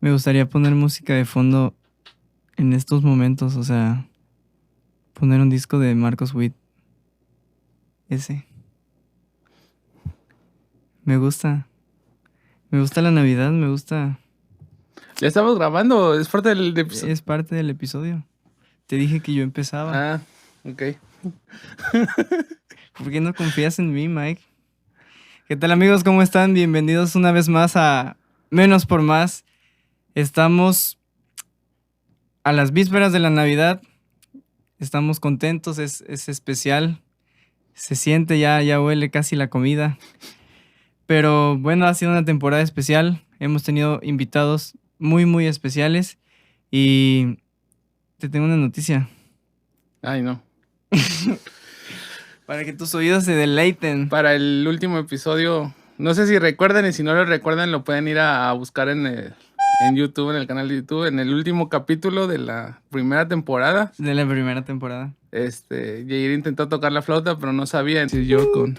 Me gustaría poner música de fondo en estos momentos, o sea, poner un disco de Marcos Witt. Ese. Me gusta. Me gusta la Navidad, me gusta. Ya estamos grabando, es parte del episodio. Es parte del episodio. Te dije que yo empezaba. Ah, ok. ¿Por qué no confías en mí, Mike? ¿Qué tal, amigos? ¿Cómo están? Bienvenidos una vez más a Menos por Más. Estamos a las vísperas de la Navidad. Estamos contentos, es especial. Se siente, ya huele casi la comida. Pero bueno, ha sido una temporada especial. Hemos tenido invitados muy especiales. Y te tengo una noticia. Ay, no. Para que tus oídos se deleiten. Para el último episodio, no sé si recuerdan, y si no lo recuerdan, lo pueden ir a buscar en YouTube, en el canal de YouTube, en el último capítulo de la primera temporada. De la primera temporada. Jair intentó tocar la flauta, pero no sabía. Entonces yo con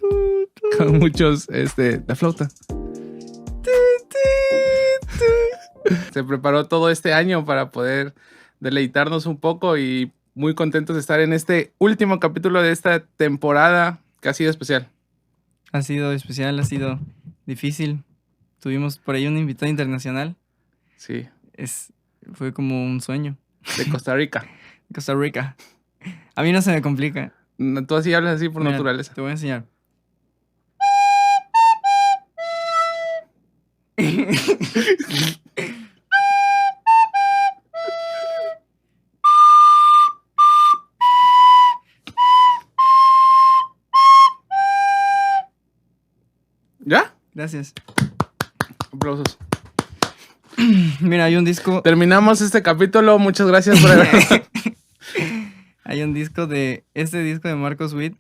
muchos, la flauta. Se preparó todo este año para poder deleitarnos un poco y muy contentos de estar en este último capítulo de esta temporada que ha sido especial. Ha sido especial, ha sido difícil. Tuvimos por ahí un invitado internacional. Sí. Fue como un sueño. De Costa Rica. Costa Rica. A mí no se me complica. Tú así hablas así por Mira, naturaleza. Te voy a enseñar. ¿Ya? Gracias. Aplausos. Mira, hay un disco. Terminamos este capítulo. Muchas gracias por Hay un disco de... Este disco de Marcos Witt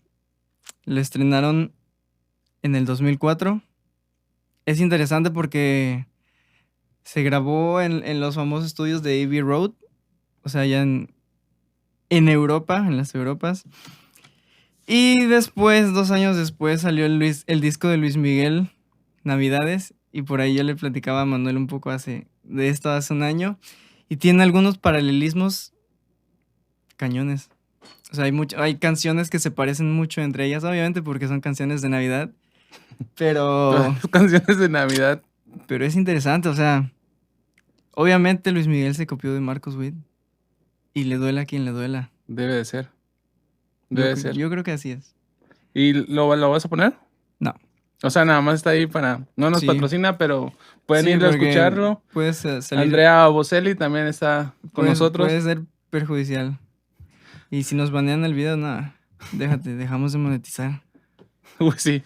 lo estrenaron en el 2004. Es interesante porque se grabó en los famosos estudios de Abbey Road. O sea, allá en Europa, en las Europas. Y después, 2 años después, salió el disco de Luis Miguel, Navidades. Y por ahí yo le platicaba a Manuel un poco de esto hace un año. Y tiene algunos paralelismos cañones. O sea, hay canciones que se parecen mucho entre ellas, obviamente, porque son canciones de Navidad. Pero canciones de Navidad. Pero es interesante, o sea, obviamente Luis Miguel se copió de Marcos Witt. Y le duela a quien le duela. Debe de ser. Yo creo que así es. ¿Y lo vas a poner? No. O sea, nada más está ahí para... No nos patrocina, pero pueden ir a escucharlo. Puedes salir... Andrea Bocelli también está con nosotros. Puede ser perjudicial. Y si nos banean el video, nada. Dejamos de monetizar. Uy, sí.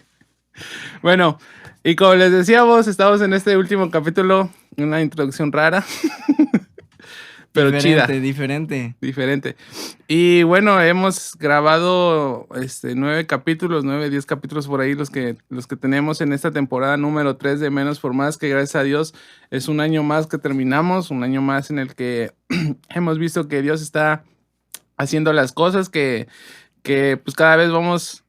Bueno, y como les decíamos, estamos en este último capítulo. Una introducción rara. Pero chida. Diferente. Y bueno, hemos grabado 9 capítulos, 10 capítulos por ahí, los que tenemos en esta temporada número 3 de Menos por Más, que gracias a Dios es un año más que terminamos, un año más en el que hemos visto que Dios está haciendo las cosas, que pues cada vez nos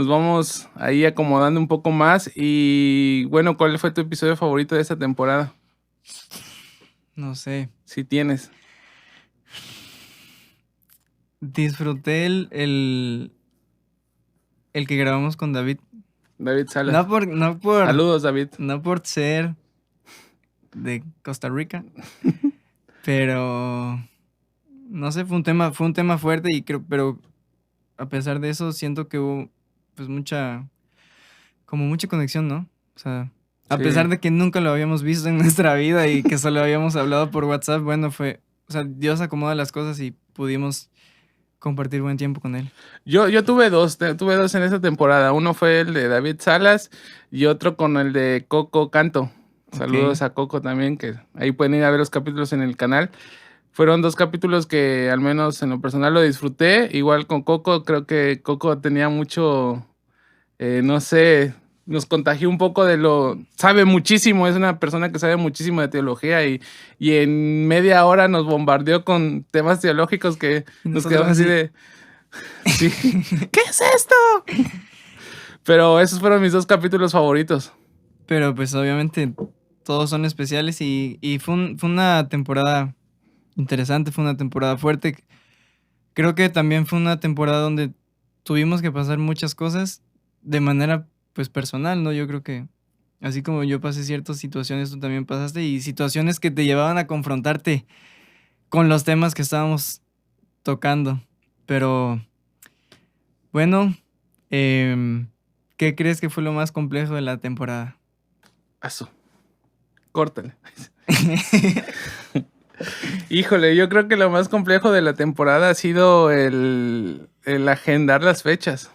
vamos ahí acomodando un poco más. Y bueno, ¿cuál fue tu episodio favorito de esta temporada? No sé. Si tienes. Disfruté el que grabamos con David. David Salas. No por... Saludos, David. No por ser de Costa Rica. Pero... No sé, fue un tema fuerte y pero a pesar de eso siento que hubo pues mucha conexión, ¿no? O sea, a pesar de que nunca lo habíamos visto en nuestra vida y que solo habíamos hablado por WhatsApp, bueno, o sea, Dios acomoda las cosas y pudimos compartir buen tiempo con él. Yo tuve dos en esta temporada. Uno fue el de David Salas y otro con el de Coco Canto. Saludos a Coco también, que ahí pueden ir a ver los capítulos en el canal. Fueron 2 capítulos que al menos en lo personal lo disfruté. Igual con Coco, creo que Coco tenía mucho, no sé, nos contagió un poco sabe muchísimo, es una persona que sabe muchísimo de teología y en media hora nos bombardeó con temas teológicos que nos quedamos así de... Sí. ¿Qué es esto? Pero esos fueron mis 2 capítulos favoritos. Pero pues obviamente todos son especiales y fue una temporada interesante, fue una temporada fuerte. Creo que también fue una temporada donde tuvimos que pasar muchas cosas de manera pues personal, ¿no? Yo creo que así como yo pasé ciertas situaciones, tú también pasaste y situaciones que te llevaban a confrontarte con los temas que estábamos tocando. Pero bueno, ¿qué crees que fue lo más complejo de la temporada? Eso. Córtale. Híjole, yo creo que lo más complejo de la temporada ha sido el agendar las fechas.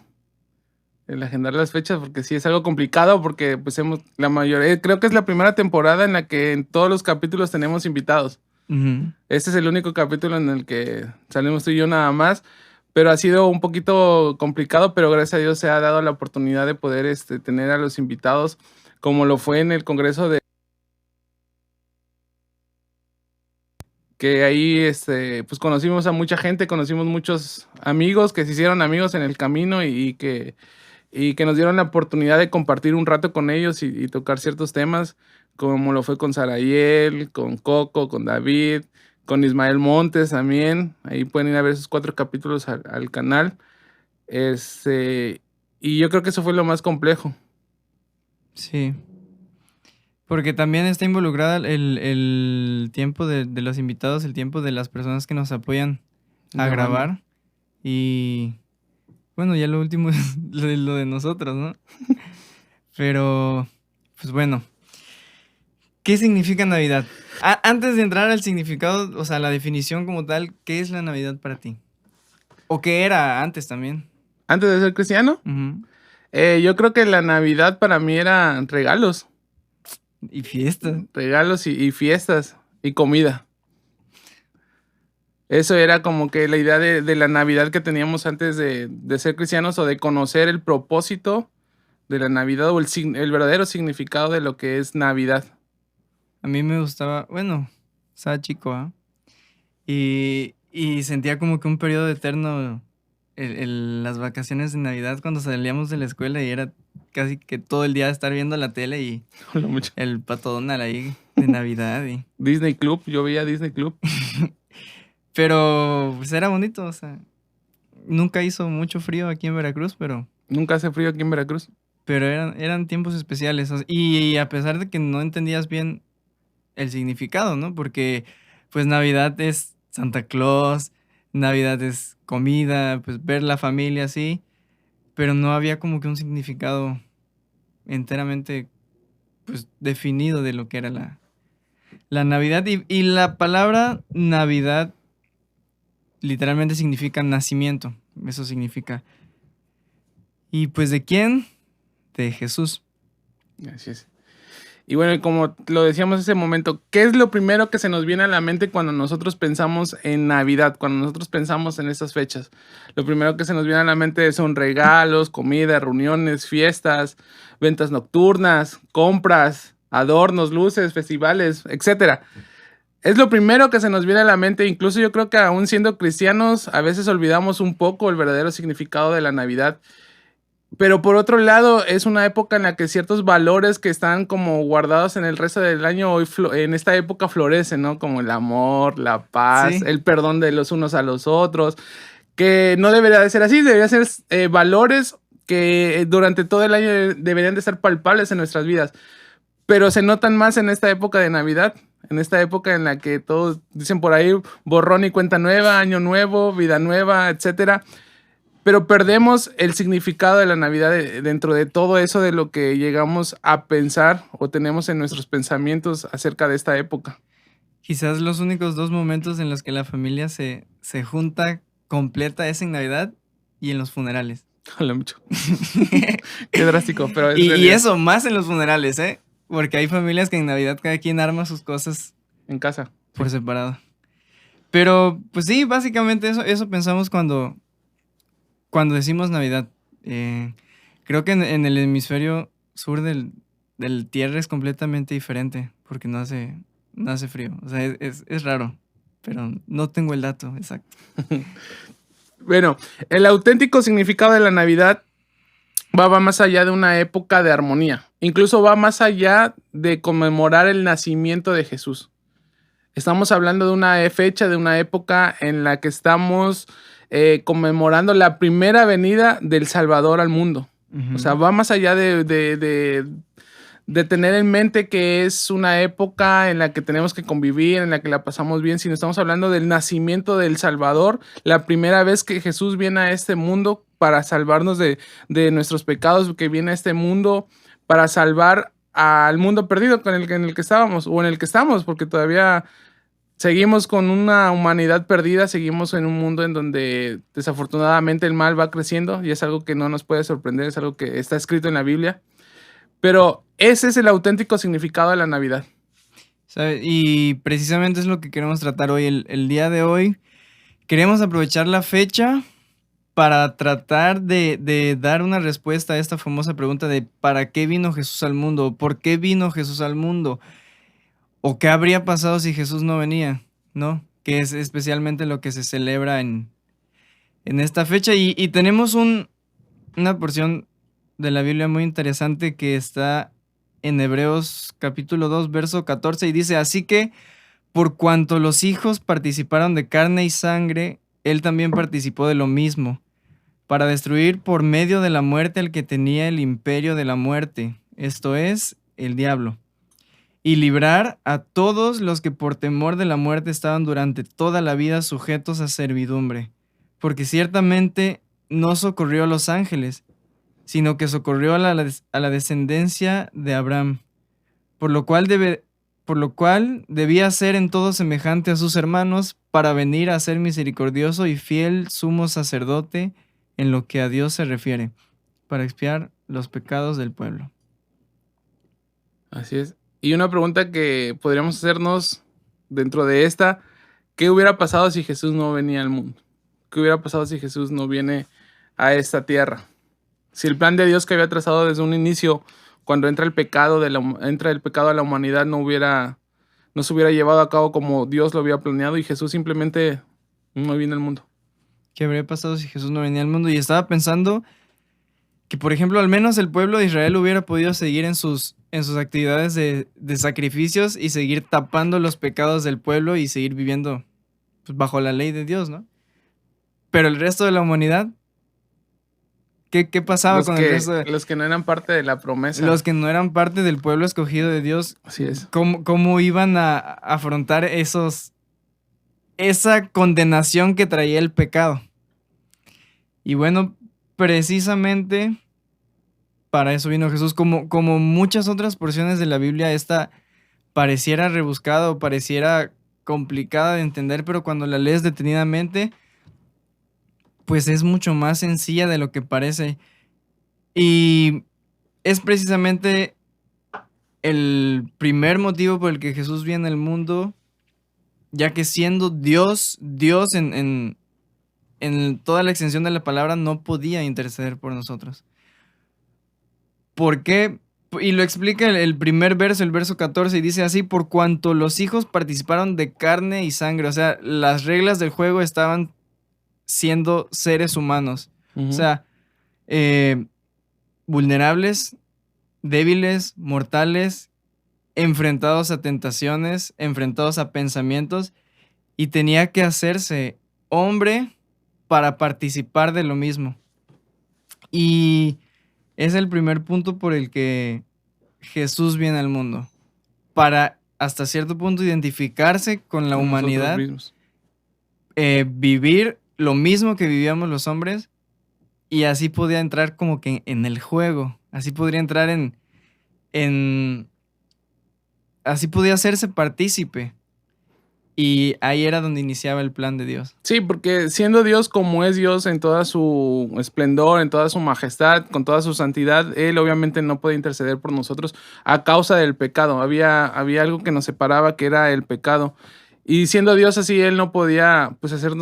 El agendar las fechas, porque sí es algo complicado, porque pues la mayoría, creo que es la primera temporada en la que en todos los capítulos tenemos invitados. Uh-huh. Este es el único capítulo en el que salimos tú y yo nada más, pero ha sido un poquito complicado, pero gracias a Dios se ha dado la oportunidad de poder tener a los invitados, como lo fue en el Congreso que ahí pues conocimos a mucha gente, conocimos muchos amigos que se hicieron amigos en el camino y que nos dieron la oportunidad de compartir un rato con ellos y tocar ciertos temas, como lo fue con Sarayel, con Coco, con David, con Ismael Montes también. Ahí pueden ir a ver esos 4 capítulos al canal. Y yo creo que eso fue lo más complejo. Sí. Porque también está involucrada el tiempo de los invitados, el tiempo de las personas que nos apoyan a grabar. Y bueno, ya lo último es lo de nosotros, ¿no? Pero, pues bueno. ¿Qué significa Navidad? Antes de entrar al significado, o sea, la definición como tal, ¿qué es la Navidad para ti? ¿O qué era antes también? ¿Antes de ser cristiano? Uh-huh. Yo creo que la Navidad para mí era regalos. Y fiestas. Regalos y fiestas y comida. Eso era como que la idea de la Navidad que teníamos antes de ser cristianos o de conocer el propósito de la Navidad o el verdadero significado de lo que es Navidad. A mí me gustaba, bueno, estaba chico, ¿eh? Y sentía como que un periodo eterno las vacaciones de Navidad cuando salíamos de la escuela y era casi que todo el día estar viendo la tele y el Pato Donald ahí de Navidad. Disney Club, yo veía Disney Club. Pero pues era bonito, o sea, nunca hizo mucho frío aquí en Veracruz, pero... Nunca hace frío aquí en Veracruz. Pero eran tiempos especiales, o sea, y a pesar de que no entendías bien el significado, ¿no? Porque pues Navidad es Santa Claus, Navidad es comida, pues ver la familia así, pero no había como que un significado enteramente pues definido de lo que era la Navidad. Y la palabra Navidad literalmente significa nacimiento, eso significa. ¿Y pues de quién? De Jesús. Así es. Y bueno, como lo decíamos hace un momento, ¿qué es lo primero que se nos viene a la mente cuando nosotros pensamos en Navidad, cuando nosotros pensamos en estas fechas? Lo primero que se nos viene a la mente son regalos, comida, reuniones, fiestas, ventas nocturnas, compras, adornos, luces, festivales, etc. Es lo primero que se nos viene a la mente. Incluso yo creo que aún siendo cristianos, a veces olvidamos un poco el verdadero significado de la Navidad. Pero por otro lado, es una época en la que ciertos valores que están como guardados en el resto del año, hoy en esta época florecen, ¿no? Como el amor, la paz, sí, el perdón de los unos a los otros, que no debería de ser así, deberían ser valores que durante todo el año deberían de ser palpables en nuestras vidas. Pero se notan más en esta época de Navidad, en esta época en la que todos dicen por ahí borrón y cuenta nueva, año nuevo, vida nueva, etcétera. Pero perdemos el significado de la Navidad dentro de todo eso de lo que llegamos a pensar o tenemos en nuestros pensamientos acerca de esta época. Quizás los únicos 2 momentos en los que la familia se junta completa es en Navidad y en los funerales. Hola, mucho. Qué drástico, pero es y eso, más en los funerales, ¿eh? Porque hay familias que en Navidad cada quien arma sus cosas en casa, por separado. Pero, pues sí, básicamente eso pensamos cuando decimos Navidad. Creo que en el hemisferio sur del tierra es completamente diferente, porque no hace frío. O sea, es raro, pero no tengo el dato exacto. Bueno, el auténtico significado de la Navidad va más allá de una época de armonía. incluso va más allá de conmemorar el nacimiento de Jesús. Estamos hablando de una fecha, de una época en la que estamos conmemorando la primera venida del Salvador al mundo. O sea, va más allá de tener en mente que es una época en la que tenemos que convivir, en la que la pasamos bien, sino estamos hablando del nacimiento del Salvador, la primera vez que Jesús viene a este mundo para salvarnos de nuestros pecados, que viene a este mundo para salvar al mundo perdido en el que estábamos, o en el que estamos, porque todavía seguimos con una humanidad perdida, seguimos en un mundo en donde desafortunadamente el mal va creciendo, y es algo que no nos puede sorprender, es algo que está escrito en la Biblia. Pero ese es el auténtico significado de la Navidad. ¿Sabe? Y precisamente es lo que queremos tratar hoy. El día de hoy queremos aprovechar la fecha para tratar de dar una respuesta a esta famosa pregunta de ¿para qué vino Jesús al mundo? ¿Por qué vino Jesús al mundo? ¿O qué habría pasado si Jesús no venía? ¿No? Que es especialmente lo que se celebra en esta fecha. Y tenemos una porción de la Biblia muy interesante que está en Hebreos capítulo 2, verso 14, y dice: así que, por cuanto los hijos participaron de carne y sangre, él también participó de lo mismo, para destruir por medio de la muerte al que tenía el imperio de la muerte, esto es, el diablo, y librar a todos los que por temor de la muerte estaban durante toda la vida sujetos a servidumbre, porque ciertamente no socorrió a los ángeles, sino que socorrió a la descendencia de Abraham, por lo cual debía ser en todo semejante a sus hermanos, para venir a ser misericordioso y fiel sumo sacerdote en lo que a Dios se refiere, para expiar los pecados del pueblo. Así es. Y una pregunta que podríamos hacernos dentro de esta: ¿qué hubiera pasado si Jesús no venía al mundo? ¿Qué hubiera pasado si Jesús no viene a esta tierra? Si el plan de Dios que había trazado desde un inicio, cuando entra el pecado a la humanidad, no se hubiera llevado a cabo como Dios lo había planeado, y Jesús simplemente no viene al mundo. ¿Qué habría pasado si Jesús no venía al mundo? Y estaba pensando que, por ejemplo, al menos el pueblo de Israel hubiera podido seguir en sus actividades de sacrificios y seguir tapando los pecados del pueblo y seguir viviendo, pues, bajo la ley de Dios, ¿no? Pero el resto de la humanidad, ¿qué pasaba con el resto los que no eran parte de la promesa? Los que no eran parte del pueblo escogido de Dios. Así es. ¿Cómo iban a afrontar esa condenación que traía el pecado? Y bueno, precisamente para eso vino Jesús. Como muchas otras porciones de la Biblia, esta pareciera rebuscada o pareciera complicada de entender, pero cuando la lees detenidamente, pues es mucho más sencilla de lo que parece. Y es precisamente el primer motivo por el que Jesús viene al mundo, ya que siendo Dios en toda la extensión de la palabra, no podía interceder por nosotros. ¿Por qué? Y lo explica el primer verso, el verso 14, y dice así: por cuanto los hijos participaron de carne y sangre. O sea, las reglas del juego estaban siendo seres humanos. Uh-huh. O sea, vulnerables, débiles, mortales, enfrentados a tentaciones, enfrentados a pensamientos, y tenía que hacerse hombre para participar de lo mismo. Y es el primer punto por el que Jesús viene al mundo, para hasta cierto punto identificarse con la humanidad, vivir lo mismo que vivíamos los hombres, y así podía entrar como que en el juego, así podría entrar así podía hacerse partícipe. Y ahí era donde iniciaba el plan de Dios. Sí, porque siendo Dios como es Dios en toda su esplendor, en toda su majestad, con toda su santidad, Él obviamente no puede interceder por nosotros a causa del pecado. Había algo que nos separaba, que era el pecado. Y siendo Dios así, Él no podía, pues, hacer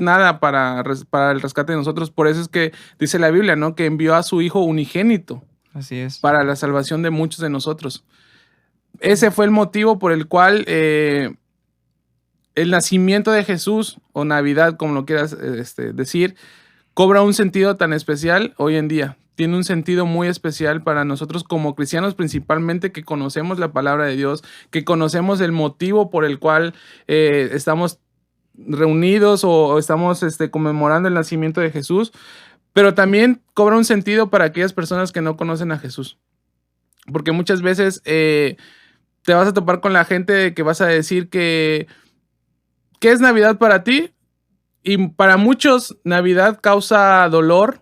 nada para el rescate de nosotros. Por eso es que dice la Biblia, ¿no?, que envió a su Hijo unigénito. Así es. Para la salvación de muchos de nosotros. Ese fue el motivo por el cual el nacimiento de Jesús, o Navidad, como lo quieras decir, cobra un sentido tan especial hoy en día. tiene un sentido muy especial para nosotros como cristianos, principalmente que conocemos la palabra de Dios, que conocemos el motivo por el cual estamos reunidos o estamos conmemorando el nacimiento de Jesús, pero también cobra un sentido para aquellas personas que no conocen a Jesús. Porque muchas veces te vas a topar con la gente que vas a decir que ¿qué es Navidad para ti? Y para muchos Navidad causa dolor,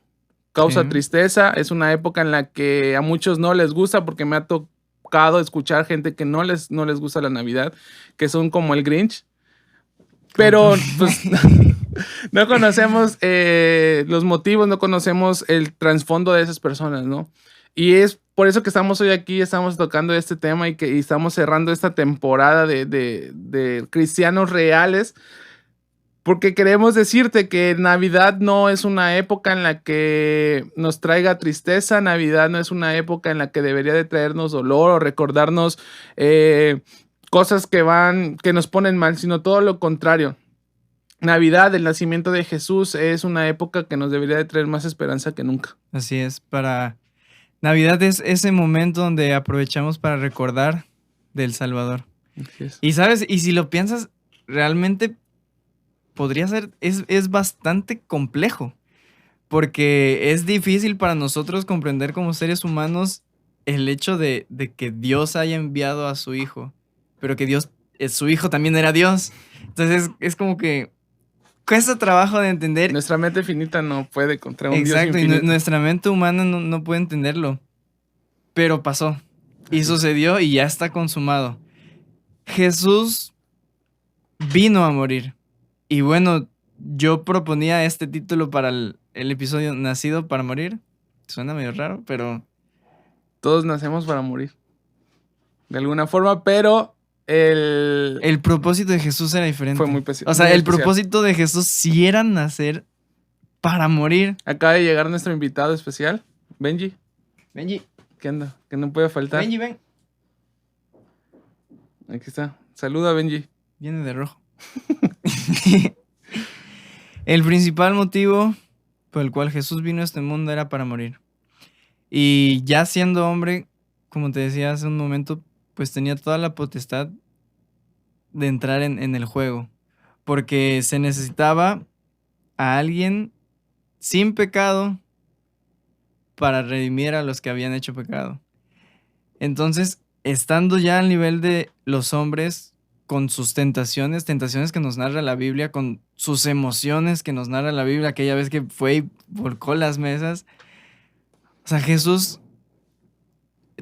causa tristeza, es una época en la que a muchos no les gusta, porque me ha tocado escuchar gente que no les gusta la Navidad, que son como el Grinch, pero pues no conocemos los motivos, no conocemos el trasfondo de esas personas, ¿no? Y es por eso que estamos hoy aquí, estamos tocando este tema y estamos cerrando esta temporada de cristianos reales, porque queremos decirte que Navidad no es una época en la que nos traiga tristeza. Navidad no es una época en la que debería de traernos dolor o recordarnos cosas que nos ponen mal, sino todo lo contrario. Navidad, el nacimiento de Jesús, es una época que nos debería de traer más esperanza que nunca. Así es, Navidad es ese momento donde aprovechamos para recordar del Salvador. Así es. Y sabes, y si lo piensas, realmente podría ser, es bastante complejo, porque es difícil para nosotros comprender como seres humanos el hecho de que Dios haya enviado a su Hijo, pero que su Hijo también era Dios. Entonces es como que cuesta trabajo de entender. Nuestra mente finita no puede contra un Dios infinito. Exacto, y nuestra mente humana no puede entenderlo, pero pasó, y sucedió y ya está consumado. Jesús vino a morir. Y bueno, yo proponía este título para el episodio Nacido para Morir. Suena medio raro, pero... Todos nacemos para morir. De alguna forma, pero el propósito de Jesús era diferente. Fue muy especial. O sea, el propósito de Jesús sí era nacer para morir. Acaba de llegar nuestro invitado especial, Benji. Benji. ¿Qué anda? Que no puede faltar. Benji, ven. Aquí está. Saluda, Benji. Viene de rojo. El principal motivo por el cual Jesús vino a este mundo era para morir. Y ya siendo hombre, como te decía hace un momento, pues tenía toda la potestad de entrar en el juego. Porque se necesitaba a alguien sin pecado para redimir a los que habían hecho pecado. Entonces, estando ya al nivel de los hombres, con sus tentaciones que nos narra la Biblia, con sus emociones que nos narra la Biblia, aquella vez que fue y volcó las mesas. O sea, Jesús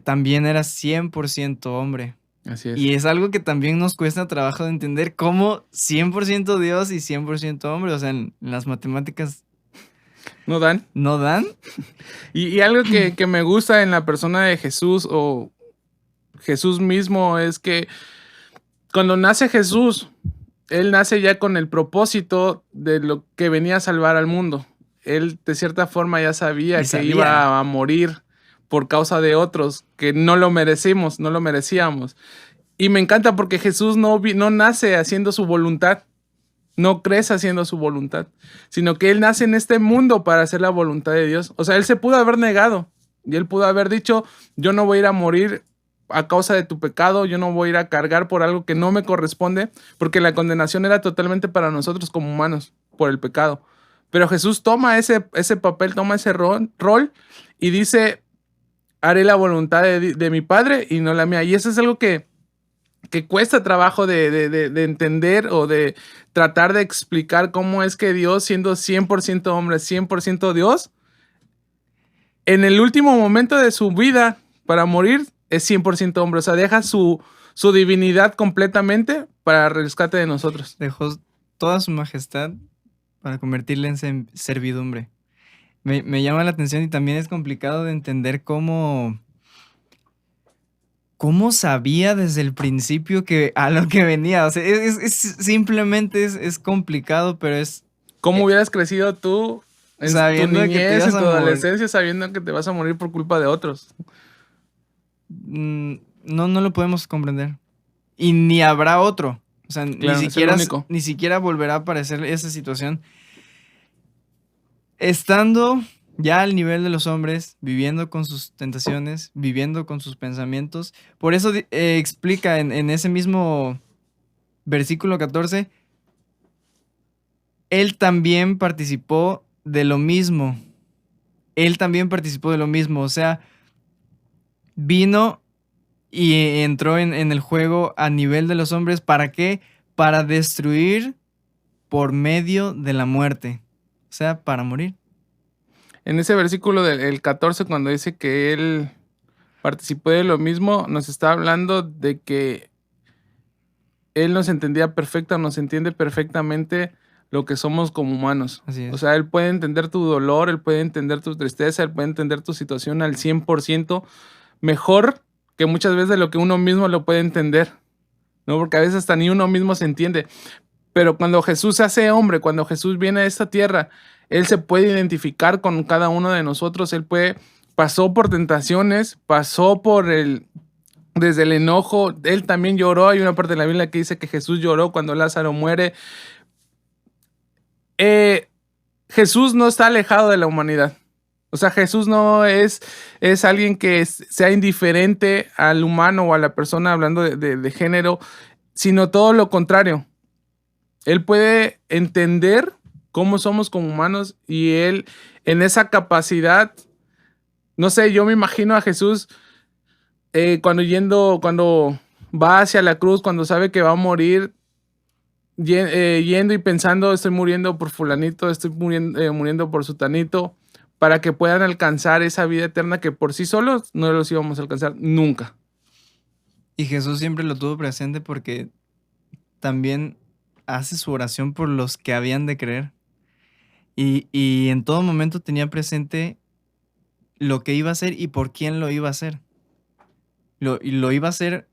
también era 100% hombre. Así es. Y es algo que también nos cuesta trabajo de entender, cómo 100% Dios y 100% hombre. O sea, en las matemáticas... ¿No dan? ¿No dan? Y algo que me gusta en la persona de Jesús o Jesús mismo es que cuando nace Jesús, Él nace ya con el propósito de lo que venía a salvar al mundo. Él de cierta forma ya sabía que iba a morir por causa de otros, que no lo merecíamos. Y me encanta porque Jesús no nace haciendo su voluntad, no crece haciendo su voluntad, sino que Él nace en este mundo para hacer la voluntad de Dios. O sea, Él se pudo haber negado y Él pudo haber dicho, yo no voy a ir a morir a causa de tu pecado, yo no voy a ir a cargar por algo que no me corresponde, porque la condenación era totalmente para nosotros como humanos, por el pecado. Pero Jesús toma ese papel, toma ese rol y dice, haré la voluntad de mi Padre y no la mía. Y eso es algo que cuesta trabajo de entender o de tratar de explicar cómo es que Dios, siendo 100% hombre, 100% Dios, en el último momento de su vida para morir, es 100% hombre. O sea, deja su divinidad completamente para el rescate de nosotros. Dejó toda su majestad para convertirla en servidumbre. Me llama la atención y también es complicado de entender cómo sabía desde el principio que a lo que venía. O sea, simplemente es complicado, pero es... ¿Cómo hubieras crecido tú en tu niñez, en tu adolescencia, sabiendo que te vas a morir por culpa de otros? No lo podemos comprender. Y ni habrá otro. O sea, claro, ni siquiera volverá a aparecer esa situación. Estando ya al nivel de los hombres, viviendo con sus tentaciones, viviendo con sus pensamientos. Por eso explica en ese mismo versículo 14, Él también participó de lo mismo. Él también participó de lo mismo. O sea, vino y entró en el juego a nivel de los hombres. ¿Para qué? Para destruir por medio de la muerte. O sea, para morir. En ese versículo del 14, cuando dice que Él participó de lo mismo, nos está hablando de que Él nos entendía nos entiende perfectamente lo que somos como humanos. Así es. O sea, Él puede entender tu dolor, Él puede entender tu tristeza, Él puede entender tu situación al 100% mejor que muchas veces de lo que uno mismo lo puede entender, ¿no? Porque a veces hasta ni uno mismo se entiende. Pero cuando Jesús se hace hombre, cuando Jesús viene a esta tierra, Él se puede identificar con cada uno de nosotros. Pasó por tentaciones, desde el enojo. Él también lloró. Hay una parte de la Biblia que dice que Jesús lloró cuando Lázaro muere. Jesús no está alejado de la humanidad. O sea, Jesús no es alguien que sea indiferente al humano o a la persona, hablando de género, sino todo lo contrario. Él puede entender cómo somos como humanos, y Él, en esa capacidad, no sé, yo me imagino a Jesús cuando va hacia la cruz, cuando sabe que va a morir, yendo y pensando: estoy muriendo por fulanito, estoy muriendo por sutanito, para que puedan alcanzar esa vida eterna que por sí solos no los íbamos a alcanzar nunca. Y Jesús siempre lo tuvo presente porque también hace su oración por los que habían de creer. Y en todo momento tenía presente lo que iba a hacer y por quién lo iba a hacer. Y lo iba a hacer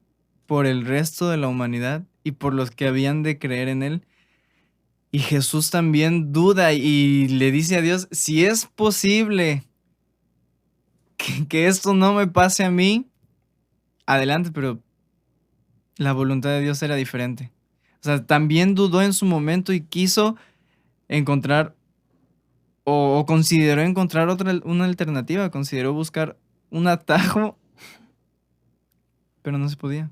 por el resto de la humanidad y por los que habían de creer en él. Y Jesús también duda y le dice a Dios: si es posible que esto no me pase a mí, adelante. Pero la voluntad de Dios era diferente. O sea, también dudó en su momento y quiso encontrar o consideró encontrar una alternativa, consideró buscar un atajo, pero no se podía.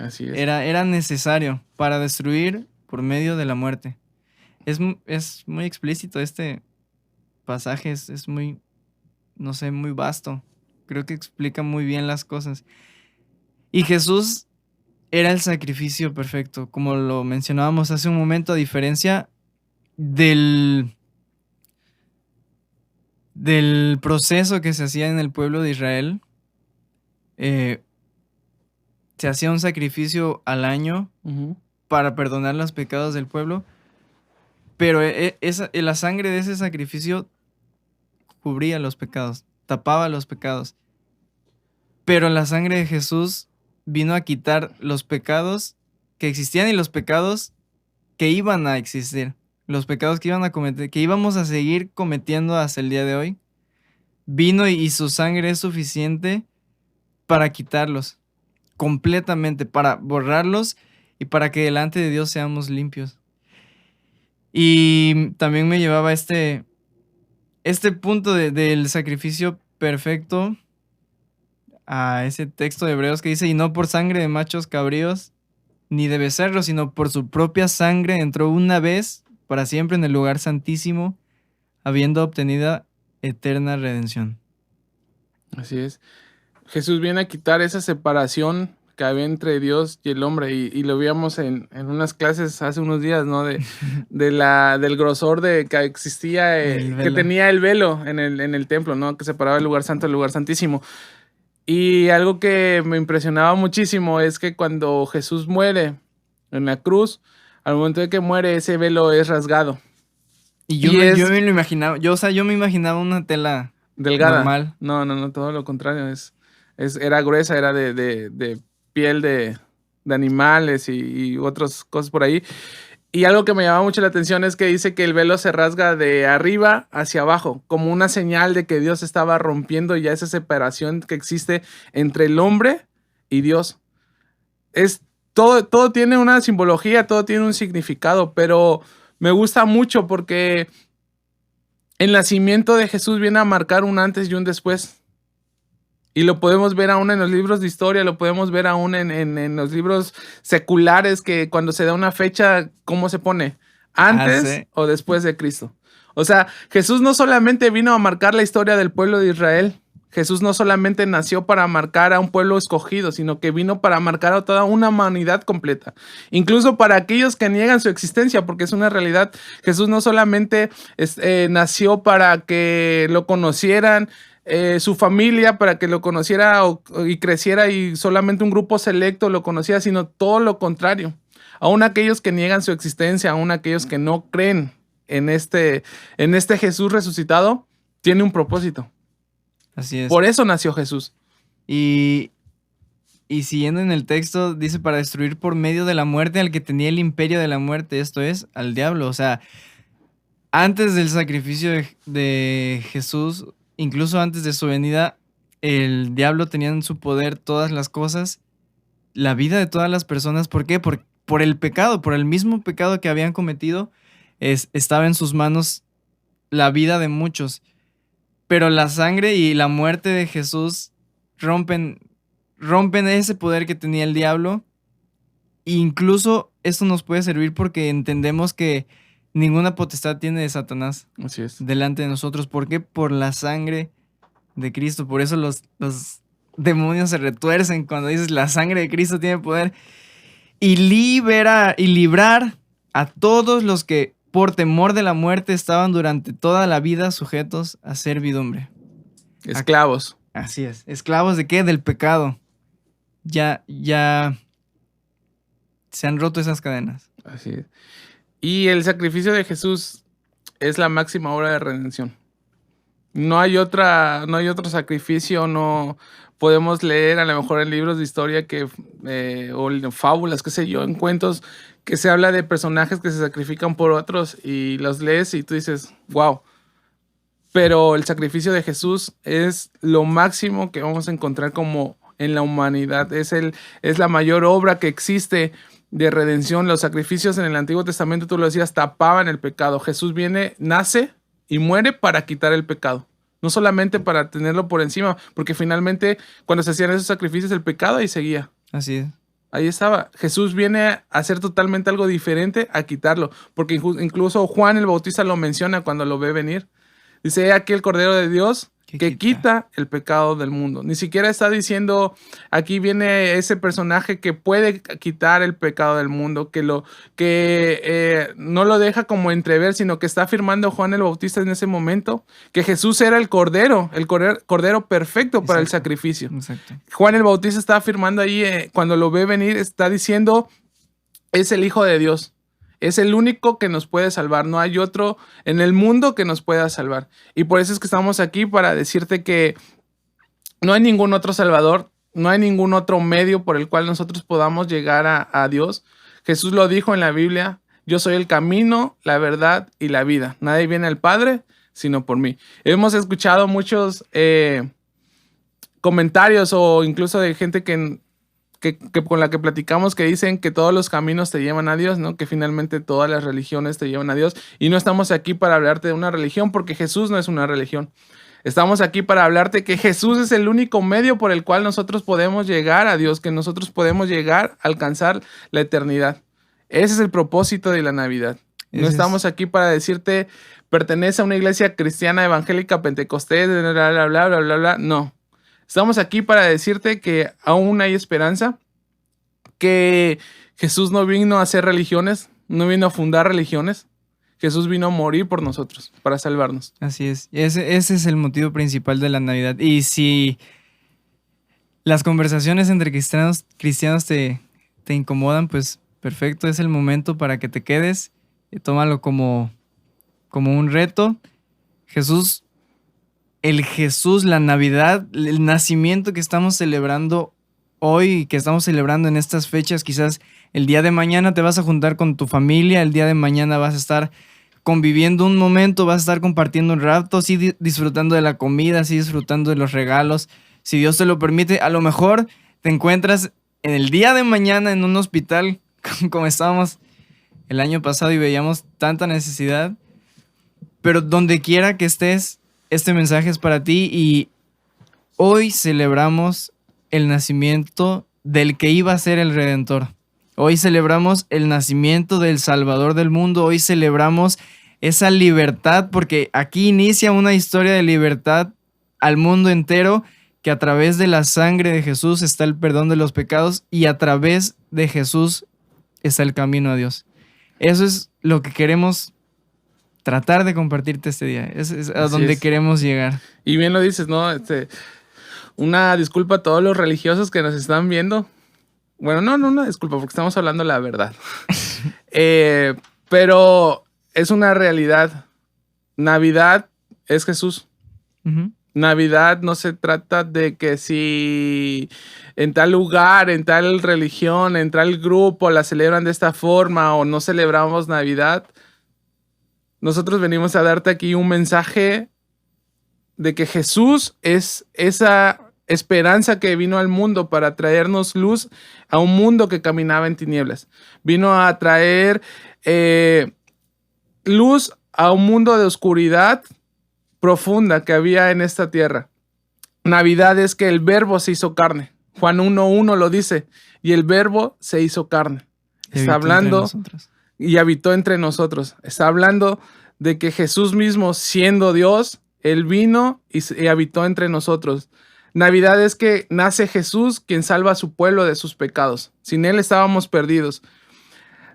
Así es. Era necesario para destruir por medio de la muerte. Es muy explícito este pasaje, es muy, no sé, muy vasto. Creo que explica muy bien las cosas. Y Jesús era el sacrificio perfecto, como lo mencionábamos hace un momento, a diferencia del proceso que se hacía en el pueblo de Israel. Se hacía un sacrificio al año para perdonar los pecados del pueblo, pero la sangre de ese sacrificio cubría los pecados, tapaba los pecados. Pero la sangre de Jesús vino a quitar los pecados que existían y los pecados que iban a existir, los pecados que iban a cometer, que íbamos a seguir cometiendo hasta el día de hoy. Vino y su sangre es suficiente para quitarlos completamente, para borrarlos y para que delante de Dios seamos limpios. Y también me llevaba este punto del sacrificio perfecto a ese texto de Hebreos que dice: y no por sangre de machos cabríos ni de becerros, sino por su propia sangre entró una vez para siempre en el lugar santísimo, habiendo obtenido eterna redención. Así es. Jesús viene a quitar esa separación que había entre Dios y el hombre, y lo veíamos en unas clases hace unos días, ¿no? Del grosor que existía, que tenía el velo en el templo, ¿no? Que separaba el lugar santo del lugar santísimo. Y algo que me impresionaba muchísimo es que cuando Jesús muere en la cruz, al momento de que muere, ese velo es rasgado. Y yo me lo imaginaba, yo me imaginaba una tela delgada. Normal. No, todo lo contrario. Era gruesa, era de piel de animales y otras cosas por ahí. Y algo que me llamaba mucho la atención es que dice que el velo se rasga de arriba hacia abajo, como una señal de que Dios estaba rompiendo ya esa separación que existe entre el hombre y Dios. Todo tiene una simbología, todo tiene un significado, pero me gusta mucho porque el nacimiento de Jesús viene a marcar un antes y un después. Y lo podemos ver aún en los libros de historia, lo podemos ver aún en los libros seculares, que cuando se da una fecha, ¿cómo se pone? ¿Antes o después de Cristo? O sea, Jesús no solamente vino a marcar la historia del pueblo de Israel. Jesús no solamente nació para marcar a un pueblo escogido, sino que vino para marcar a toda una humanidad completa. Incluso para aquellos que niegan su existencia, porque es una realidad. Jesús no solamente nació para que lo conocieran su familia, para que lo conociera y creciera y solamente un grupo selecto lo conociera, sino todo lo contrario. Aún aquellos que niegan su existencia, aún aquellos que no creen en este Jesús resucitado, tiene un propósito. Así es. Por eso nació Jesús. Y siguiendo en el texto, dice para destruir por medio de la muerte al que tenía el imperio de la muerte, esto es, al diablo. O sea, antes del sacrificio de Jesús, incluso antes de su venida, el diablo tenía en su poder todas las cosas, la vida de todas las personas. ¿Por qué? Por el pecado, por el mismo pecado que habían cometido, estaba en sus manos la vida de muchos. Pero la sangre y la muerte de Jesús rompen ese poder que tenía el diablo. E incluso esto nos puede servir porque entendemos que ninguna potestad tiene de Satanás. Así es. Delante de nosotros. ¿Por qué? Por la sangre de Cristo. Por eso los demonios se retuercen cuando dices la sangre de Cristo tiene poder. Y librar a todos los que por temor de la muerte estaban durante toda la vida sujetos a servidumbre. Esclavos. Así es. ¿Esclavos de qué? Del pecado. Ya se han roto esas cadenas. Así es. Y el sacrificio de Jesús es la máxima obra de redención. No hay otro sacrificio, no podemos leer a lo mejor en libros de historia o en fábulas, qué sé yo, en cuentos que se habla de personajes que se sacrifican por otros y los lees y tú dices, wow. Pero el sacrificio de Jesús es lo máximo que vamos a encontrar como en la humanidad. Es la mayor obra que existe de redención. Los sacrificios en el Antiguo Testamento, tú lo decías, tapaban el pecado. Jesús viene, nace y muere para quitar el pecado. No solamente para tenerlo por encima, porque finalmente cuando se hacían esos sacrificios el pecado ahí seguía. Así es. Ahí estaba. Jesús viene a hacer totalmente algo diferente, a quitarlo. Porque incluso Juan el Bautista lo menciona cuando lo ve venir. Dice, he aquí el Cordero de Dios que quita el pecado del mundo. Ni siquiera está diciendo, aquí viene ese personaje que puede quitar el pecado del mundo, que no lo deja como entrever, sino que está afirmando Juan el Bautista en ese momento que Jesús era el cordero perfecto para el sacrificio. Exacto. Juan el Bautista está afirmando ahí, cuando lo ve venir, está diciendo, es el Hijo de Dios. Es el único que nos puede salvar. No hay otro en el mundo que nos pueda salvar. Y por eso es que estamos aquí, para decirte que no hay ningún otro salvador, no hay ningún otro medio por el cual nosotros podamos llegar a Dios. Jesús lo dijo en la Biblia, yo soy el camino, la verdad y la vida. Nadie viene al Padre sino por mí. Hemos escuchado muchos comentarios o incluso de gente que con la que platicamos, que dicen que todos los caminos te llevan a Dios, ¿no? Que finalmente todas las religiones te llevan a Dios. Y no estamos aquí para hablarte de una religión, porque Jesús no es una religión. Estamos aquí para hablarte que Jesús es el único medio por el cual nosotros podemos llegar a Dios, que nosotros podemos llegar a alcanzar la eternidad. Ese es el propósito de la Navidad. No estamos aquí para decirte, pertenece a una iglesia cristiana, evangélica, pentecostés, bla, bla, bla, bla, bla, bla. No. Estamos aquí para decirte que aún hay esperanza, que Jesús no vino a hacer religiones, no vino a fundar religiones. Jesús vino a morir por nosotros, para salvarnos. Así es. Ese es el motivo principal de la Navidad. Y si las conversaciones entre cristianos te incomodan, pues perfecto, es el momento para que te quedes. Tómalo como un reto. La Navidad, el nacimiento que estamos celebrando hoy, que estamos celebrando en estas fechas, quizás el día de mañana te vas a juntar con tu familia, el día de mañana vas a estar conviviendo un momento, vas a estar compartiendo un rato, sí disfrutando de la comida, sí disfrutando de los regalos, si Dios te lo permite. A lo mejor te encuentras en el día de mañana en un hospital, como estábamos el año pasado y veíamos tanta necesidad. Pero donde quiera que estés, este mensaje es para ti y hoy celebramos el nacimiento del que iba a ser el Redentor. Hoy celebramos el nacimiento del Salvador del mundo. Hoy celebramos esa libertad, porque aquí inicia una historia de libertad al mundo entero, que a través de la sangre de Jesús está el perdón de los pecados y a través de Jesús está el camino a Dios. Eso es lo que queremos tratar de compartirte este día. Es a donde queremos llegar. Y bien lo dices, ¿no? Una disculpa a todos los religiosos que nos están viendo. Bueno, no una disculpa, porque estamos hablando la verdad. Pero es una realidad. Navidad es Jesús. Uh-huh. Navidad no se trata de que si en tal lugar, en tal religión, en tal grupo la celebran de esta forma o no celebramos Navidad. Nosotros venimos a darte aquí un mensaje de que Jesús es esa esperanza que vino al mundo para traernos luz a un mundo que caminaba en tinieblas. Vino a traer luz a un mundo de oscuridad profunda que había en esta tierra. Navidad es que el verbo se hizo carne. Juan 1:1 lo dice, y el verbo se hizo carne. Está hablando y habitó entre nosotros. Está hablando de que Jesús mismo, siendo Dios, Él vino y habitó entre nosotros. Navidad es que nace Jesús, quien salva a su pueblo de sus pecados. Sin Él estábamos perdidos.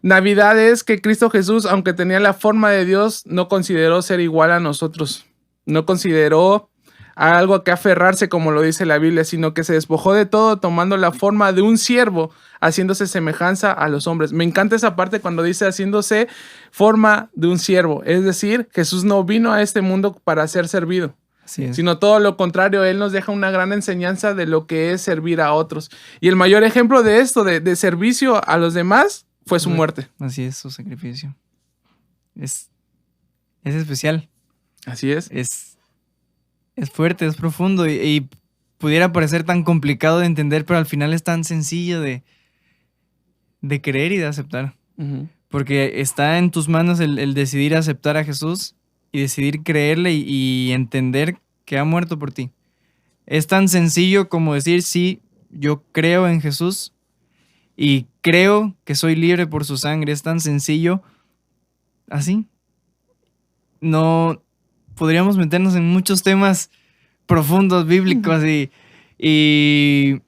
Navidad es que Cristo Jesús, aunque tenía la forma de Dios, no consideró ser igual a nosotros. No consideró algo a que aferrarse, como lo dice la Biblia, sino que se despojó de todo, tomando la forma de un siervo, haciéndose semejanza a los hombres. Me encanta esa parte cuando dice haciéndose forma de un siervo. Es decir, Jesús no vino a este mundo para ser servido, sino todo lo contrario. Él nos deja una gran enseñanza de lo que es servir a otros. Y el mayor ejemplo de esto, de servicio a los demás, fue su muerte. Así es, su sacrificio. Es especial. Así es. Es fuerte, es profundo y pudiera parecer tan complicado de entender, pero al final es tan sencillo de creer y de aceptar. Uh-huh. Porque está en tus manos el decidir aceptar a Jesús y decidir creerle y entender que ha muerto por ti. Es tan sencillo como decir, sí, yo creo en Jesús y creo que soy libre por su sangre. Es tan sencillo así. No podríamos meternos en muchos temas profundos, bíblicos y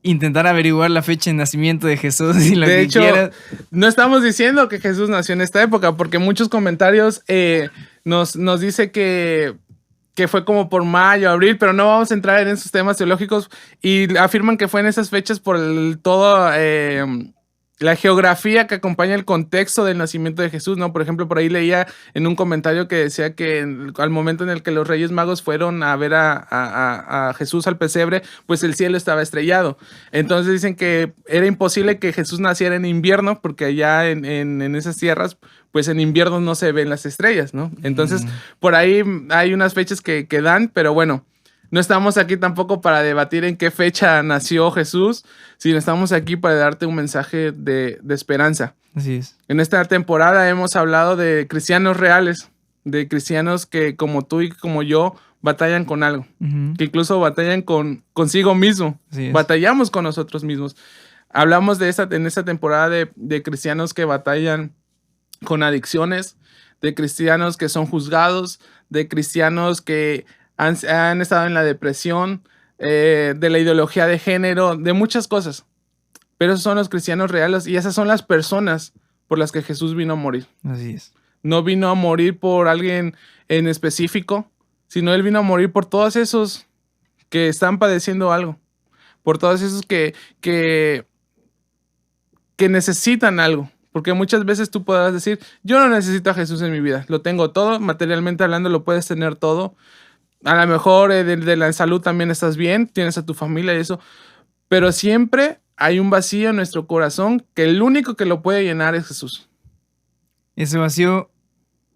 intentar averiguar la fecha de nacimiento de Jesús y lo que hecho, quieras. No estamos diciendo que Jesús nació en esta época, porque muchos comentarios nos dice que fue como por mayo, abril, pero no vamos a entrar en esos temas teológicos y afirman que fue en esas fechas por todo la geografía que acompaña el contexto del nacimiento de Jesús, ¿no? Por ejemplo, por ahí leía en un comentario que decía que al momento en el que los Reyes Magos fueron a ver a Jesús al pesebre, pues el cielo estaba estrellado. Entonces dicen que era imposible que Jesús naciera en invierno, porque allá en esas tierras, pues en invierno no se ven las estrellas, ¿no? Entonces, por ahí hay unas fechas que dan, pero bueno, no estamos aquí tampoco para debatir en qué fecha nació Jesús, sino estamos aquí para darte un mensaje de esperanza. Así es. En esta temporada hemos hablado de cristianos reales, de cristianos que como tú y como yo batallan con algo, uh-huh, que incluso batallan consigo mismo, batallamos con nosotros mismos. Hablamos en esta temporada de cristianos que batallan con adicciones, de cristianos que son juzgados, de cristianos que han estado en la depresión, de la ideología de género, de muchas cosas. Pero esos son los cristianos reales y esas son las personas por las que Jesús vino a morir. Así es. No vino a morir por alguien en específico, sino Él vino a morir por todos esos que están padeciendo algo, por todos esos que necesitan algo. Porque muchas veces tú podrás decir, yo no necesito a Jesús en mi vida, lo tengo todo, materialmente hablando lo puedes tener todo. A lo mejor de la salud también estás bien, tienes a tu familia y eso, pero siempre hay un vacío en nuestro corazón que el único que lo puede llenar es Jesús. Ese vacío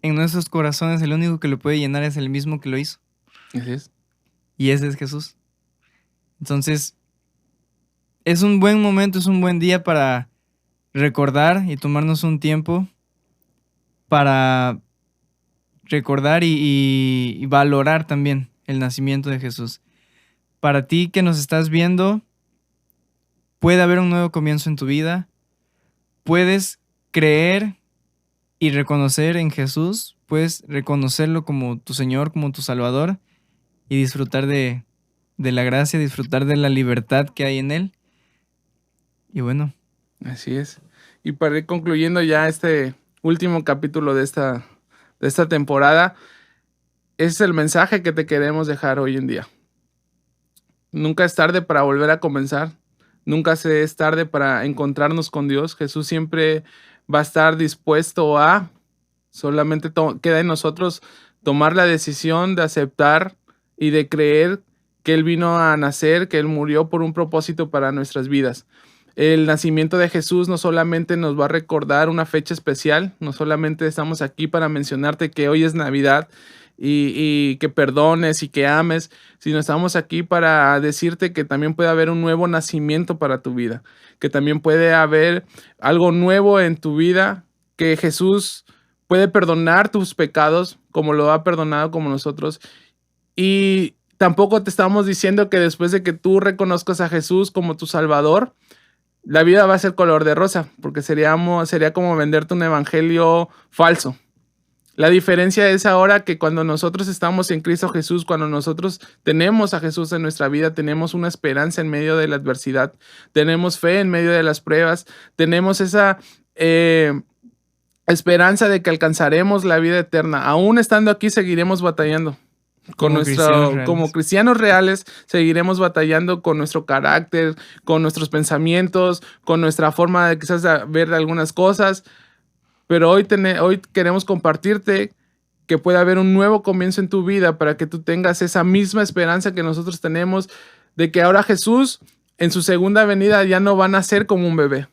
en nuestros corazones, el único que lo puede llenar es el mismo que lo hizo. Así es. Y ese es Jesús. Entonces, es un buen momento, es un buen día para recordar y tomarnos un tiempo para recordar y valorar también el nacimiento de Jesús. Para ti que nos estás viendo, puede haber un nuevo comienzo en tu vida. Puedes creer y reconocer en Jesús. Puedes reconocerlo como tu Señor, como tu Salvador, y disfrutar de la gracia, disfrutar de la libertad que hay en Él. Y bueno. Así es. Y para ir concluyendo ya este último capítulo de esta temporada, ese es el mensaje que te queremos dejar hoy en día. Nunca es tarde para volver a comenzar. Nunca es tarde para encontrarnos con Dios. Jesús siempre va a estar dispuesto a... Solamente queda en nosotros tomar la decisión de aceptar y de creer que Él vino a nacer, que Él murió por un propósito para nuestras vidas. El nacimiento de Jesús no solamente nos va a recordar una fecha especial, no solamente estamos aquí para mencionarte que hoy es Navidad y que perdones y que ames, sino estamos aquí para decirte que también puede haber un nuevo nacimiento para tu vida, que también puede haber algo nuevo en tu vida, que Jesús puede perdonar tus pecados como lo ha perdonado como nosotros. Y tampoco te estamos diciendo que después de que tú reconozcas a Jesús como tu Salvador, la vida va a ser color de rosa, porque sería como venderte un evangelio falso. La diferencia es ahora que cuando nosotros estamos en Cristo Jesús, cuando nosotros tenemos a Jesús en nuestra vida, tenemos una esperanza en medio de la adversidad, tenemos fe en medio de las pruebas, tenemos esa esperanza de que alcanzaremos la vida eterna. Aún estando aquí seguiremos batallando. Como cristianos reales seguiremos batallando con nuestro carácter, con nuestros pensamientos, con nuestra forma de quizás ver algunas cosas. Pero hoy queremos compartirte que puede haber un nuevo comienzo en tu vida para que tú tengas esa misma esperanza que nosotros tenemos de que ahora Jesús en su segunda venida ya no va a nacer como un bebé.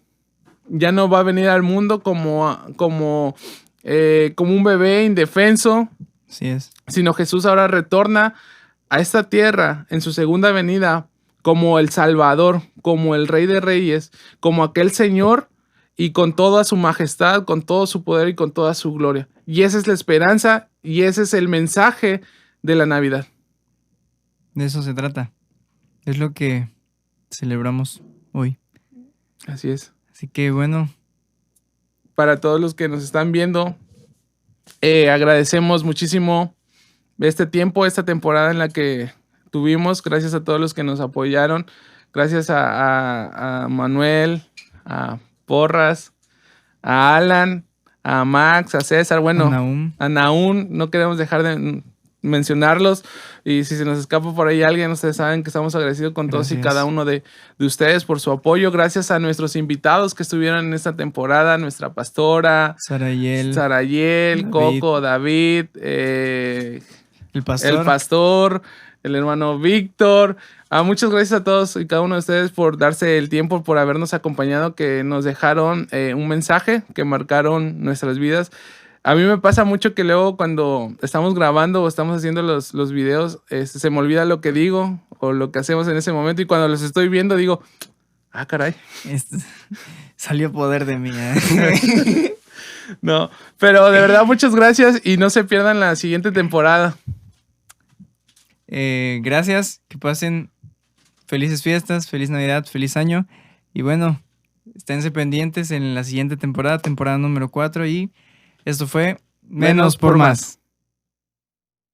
Ya no va a venir al mundo como un bebé indefenso. Así es. Sino Jesús ahora retorna a esta tierra en su segunda venida como el Salvador, como el Rey de Reyes, como aquel Señor y con toda su majestad, con todo su poder y con toda su gloria. Y esa es la esperanza y ese es el mensaje de la Navidad. De eso se trata. Es lo que celebramos hoy. Así es. Así que bueno. Para todos los que nos están viendo, agradecemos muchísimo este tiempo, esta temporada en la que tuvimos. Gracias a todos los que nos apoyaron. Gracias a Manuel, a Porras, a Alan, a Max, a César, bueno, a Nahum. No queremos dejar de mencionarlos. Y si se nos escapa por ahí alguien, ustedes saben que estamos agradecidos con todos y cada uno de ustedes por su apoyo. Gracias a nuestros invitados que estuvieron en esta temporada, nuestra pastora, Sarayel, Coco, David, el pastor, el hermano Víctor. Muchas gracias a todos y cada uno de ustedes por darse el tiempo, por habernos acompañado, que nos dejaron un mensaje, que marcaron nuestras vidas. A mí me pasa mucho que luego cuando estamos grabando o estamos haciendo los videos, se me olvida lo que digo o lo que hacemos en ese momento, y cuando los estoy viendo digo, caray. Salió poder de mí. No, pero de verdad muchas gracias y no se pierdan la siguiente temporada. Gracias, que pasen felices fiestas, feliz Navidad, feliz año. Y bueno, esténse pendientes en la siguiente temporada número 4, y esto fue Menos por Más.